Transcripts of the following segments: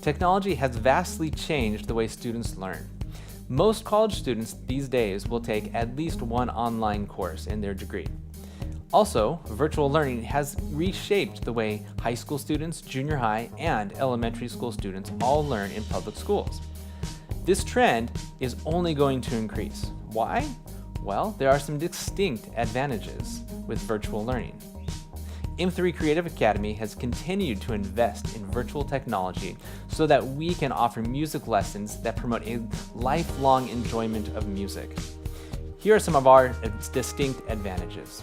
Technology has vastly changed the way students learn. Most college students these days will take at least one online course in their degree. Also, virtual learning has reshaped the way high school students, junior high, and elementary school students all learn in public schools. This trend is only going to increase. Why? Well, there are some distinct advantages with virtual learning. M3 Creative Academy has continued to invest in virtual technology so that we can offer music lessons that promote a lifelong enjoyment of music. Here are some of our distinct advantages.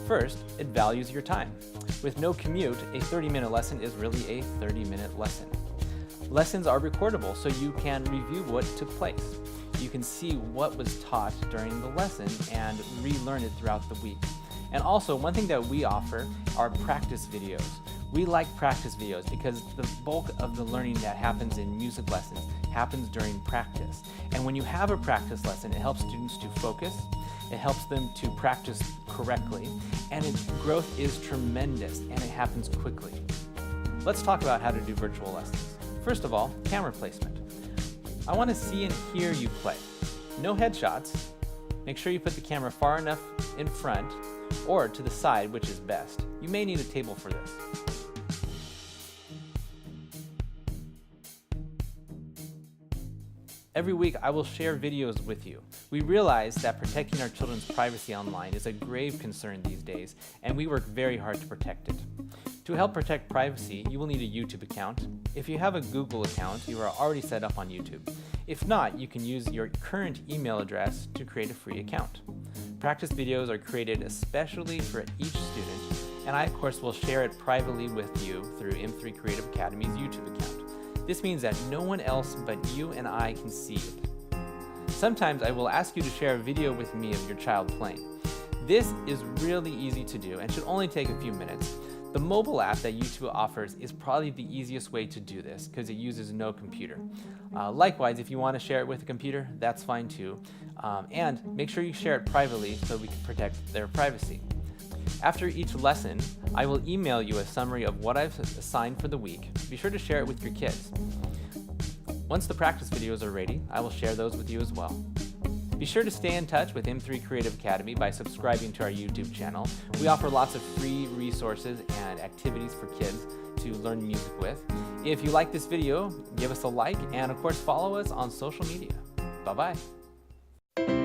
First, it values your time. With no commute, a 30-minute lesson is really a 30-minute lesson. Lessons are recordable, so you can review what took place. You can see what was taught during the lesson and relearn it throughout the week. And also, one thing that we offer are practice videos. We like practice videos because the bulk of the learning that happens in music lessons happens during practice. And when you have a practice lesson, it helps students to focus, it helps them to practice correctly, and its growth is tremendous and it happens quickly. Let's talk about how to do virtual lessons. First of all, camera placement. I want to see and hear you play. No headshots. Make sure you put the camera far enough in front or to the side, which is best. You may need a table for this. Every week I will share videos with you. We realize that protecting our children's privacy online is a grave concern these days, and we work very hard to protect it. To help protect privacy, you will need a YouTube account. If you have a Google account, you are already set up on YouTube. If not, you can use your current email address to create a free account. Practice videos are created especially for each student, and I, of course, will share it privately with you through M3 Creative Academy's YouTube account. This means that no one else but you and I can see it. Sometimes I will ask you to share a video with me of your child playing. This is really easy to do and should only take a few minutes. The mobile app that YouTube offers is probably the easiest way to do this because it uses no computer. Likewise, if you want to share it with a computer, that's fine too. And make sure you share it privately so we can protect their privacy. After each lesson, I will email you a summary of what I've assigned for the week. Be sure to share it with your kids. Once the practice videos are ready, I will share those with you as well. Be sure to stay in touch with M3 Creative Academy by subscribing to our YouTube channel. We offer lots of free resources and activities for kids to learn music with. If you like this video, give us a like and of course follow us on social media. Bye-bye.